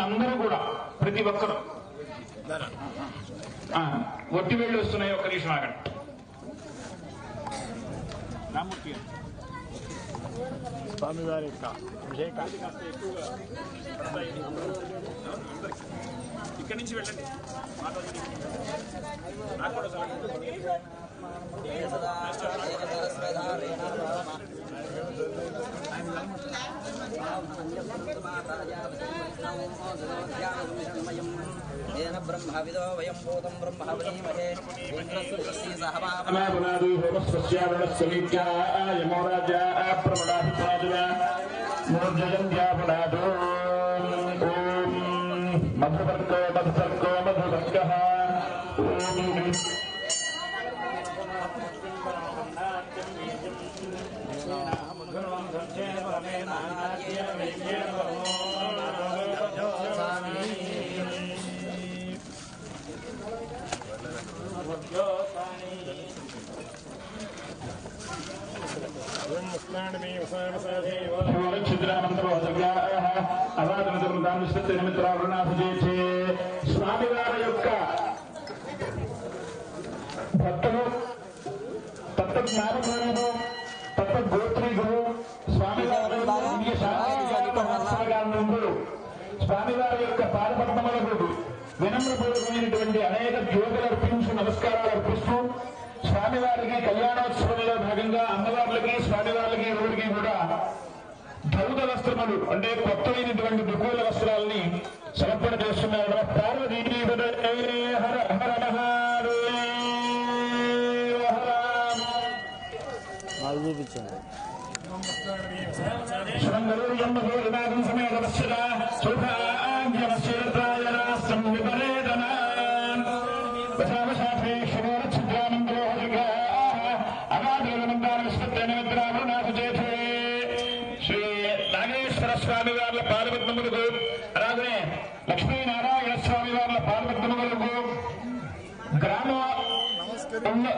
అందరూ కూడా ప్రతి ఒక్కరు ఒట్టి వేళ్ళు వస్తున్నాయి. ఒక్క నిమిషం ఆగండి. రామూర్తి స్వామివారి యొక్క అభిషేకాలు కాస్త ఎక్కువగా ఇక్కడి నుంచి వెళ్ళండి. నాకు కూడా బ్రహ్మ విదో వయం భూతం బ్రహ్మ వనీమహే మధువర్గో మధువర్గో మధువర్గ స్వామివారి యొక్క భక్తులు తత్వజ్ఞానములు తత్వగోత్రీకులు స్వామివారి స్వామివారి యొక్క పాదపద్మములకు వినమ్రపూర్వకమైనటువంటి అనేక యోగులు అర్పించు నమస్కారాలు అర్పిస్తూ స్వామివారికి కళ్యాణోత్సవంలో భాగంగా అమ్మవార్లకి స్వామివార్లకి ఎవరికి కూడా ధౌత వస్త్రములు అంటే కొత్తమైనటువంటి దుఃఖుల వస్త్రాలని సమర్పణ చేస్తున్నారు. పార్వతీ హర హర చూపించండి. స్వామి వార్ల పాదపద్మములకు అలాగే లక్ష్మీనారాయణ స్వామి వార్ల పాదపద్మములకు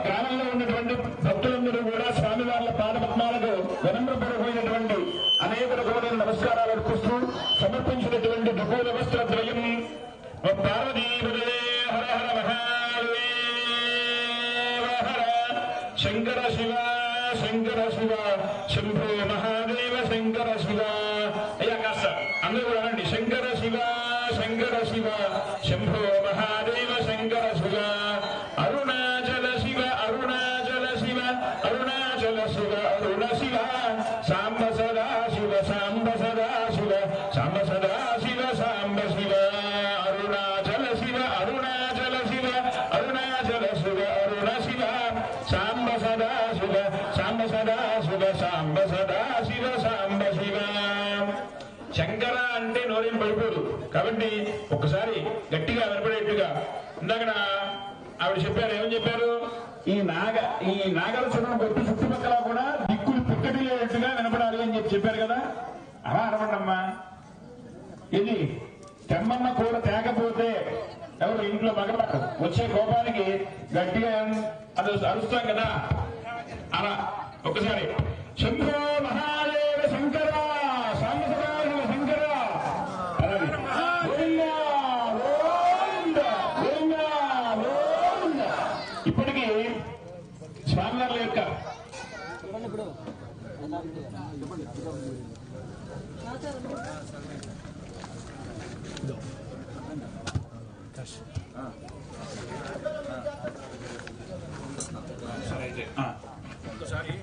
గ్రామంలో ఉన్నటువంటి భక్తులందరూ కూడా స్వామివార్ల పాదపద్మాలకు వినమ్రపూర్వకమైనటువంటి అనేక రకమైన నమస్కారాలు అర్పిస్తూ సమర్పించినటువంటి దుఃఖుల వస్త్రద్వయం పార్వతీ హర హర మహాదేవ హర శంకర శివ శంకర శివ శంభో మహాదేవ శంకర శివ. అయ్యా కాస్త అందరూ కూడా అనండి. శంకర శివ శంకర శివ శంభో మహాదేవ శంకర శివ అరుణాచల శివ అరుణాచల శివ అరుణాచల శివ అరుణ శివ సాంబ సదా శివ సాంబ సదా శివ సాంబ సదా శివ సాంబ శివ అరుణాచల శివ అరుణాచల శివ అరుణాచల శివ అరుణ శివ సాంబ సదా శివ సాంబ సదా శివ సాంబ సదా శివ సాంబ శివ. శంకర అంటే నోరేం పడిపోదు కాబట్టి ఒక్కసారి గట్టిగా వినపడేట్టుగా ఇందాక ఆవిడ చెప్పారు. ఏమని చెప్పారు? ఈ నాగల చుట్టూ కొట్టు చుట్టుపక్కల కూడా దిక్కులు పుట్టడిలేట్టుగా వినపడాలి అని చెప్పారు కదా. అలా అనమండమ్మా. ఇది తెమ్మన్న కూర తేకపోతే ఎవరు ఇంట్లో మగవారు వచ్చే కోపానికి గట్టిగా అది అరుస్తాం కదా. అలా ఒకసారి శంభో మహాదేవ శంకర సాంబసదాశివ శంకర ఇప్పటికీ స్వామివార్ల యొక్క ఒక్కసారి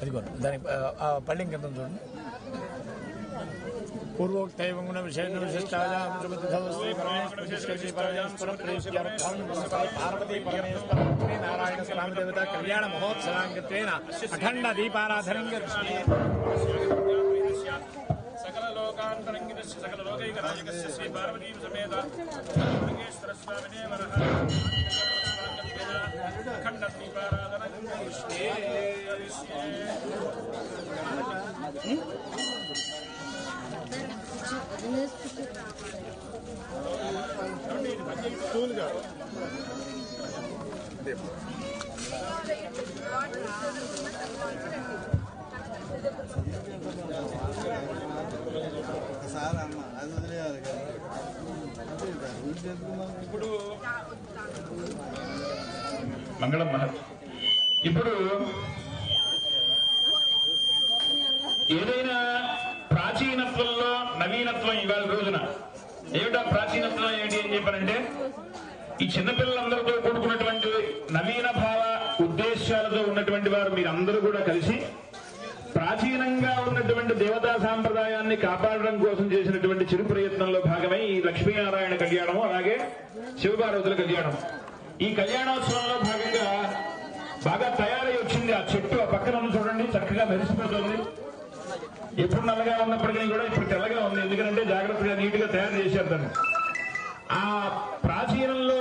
అదిగో దాని పళ్ళెం కింద చూడండి. పూర్వోక్తైవం గుణ విశేష విశిష్టాయాం పార్వతీ పరమేశ్వర నారాయణ స్వామి దేవత కళ్యాణ మహోత్సవాంగత్వేన అఖండ దీపారాధనం సకల లోకాంతరంగిత సకల లోకైక రాజకస్య శ్రీ పార్వతీ సమేత లింగేశ్వర స్వామినే వరః అఖండ దీపారాధనం ఇప్పుడు మంగళం ఇప్పుడు ఏదైనా ప్రాచీనత్వంలో నవీనత్వం ఇవాళ రోజున ఏమిటా ప్రాచీనత్వం ఏంటి అని చెప్పారంటే ఈ చిన్నపిల్లలందరితో కూడుకున్నటువంటి నవీన భావ ఉద్దేశాలతో ఉన్నటువంటి వారు మీరందరూ కూడా కలిసి ప్రాచీనంగా ఉన్నటువంటి దేవతా సాంప్రదాయాన్ని కాపాడడం కోసం చేసినటువంటి చిరు ప్రయత్నంలో భాగమై ఈ లక్ష్మీనారాయణ కళ్యాణము అలాగే శివపార్వతుల కళ్యాణం ఈ కళ్యాణోత్సవంలో భాగంగా బాగా తయారై వచ్చింది. ఆ చెట్టు ఆ పక్కన చూడండి చక్కగా మెరిసిపోతుంది. ఎప్పుడు నల్లగా ఉన్నప్పటికీ కూడా ఇప్పుడు తెల్లగా ఉంది. ఎందుకంటే జాగ్రత్తగా నీట్ గా తయారు చేశారు దాన్ని. ఆ ప్రాచీనంలో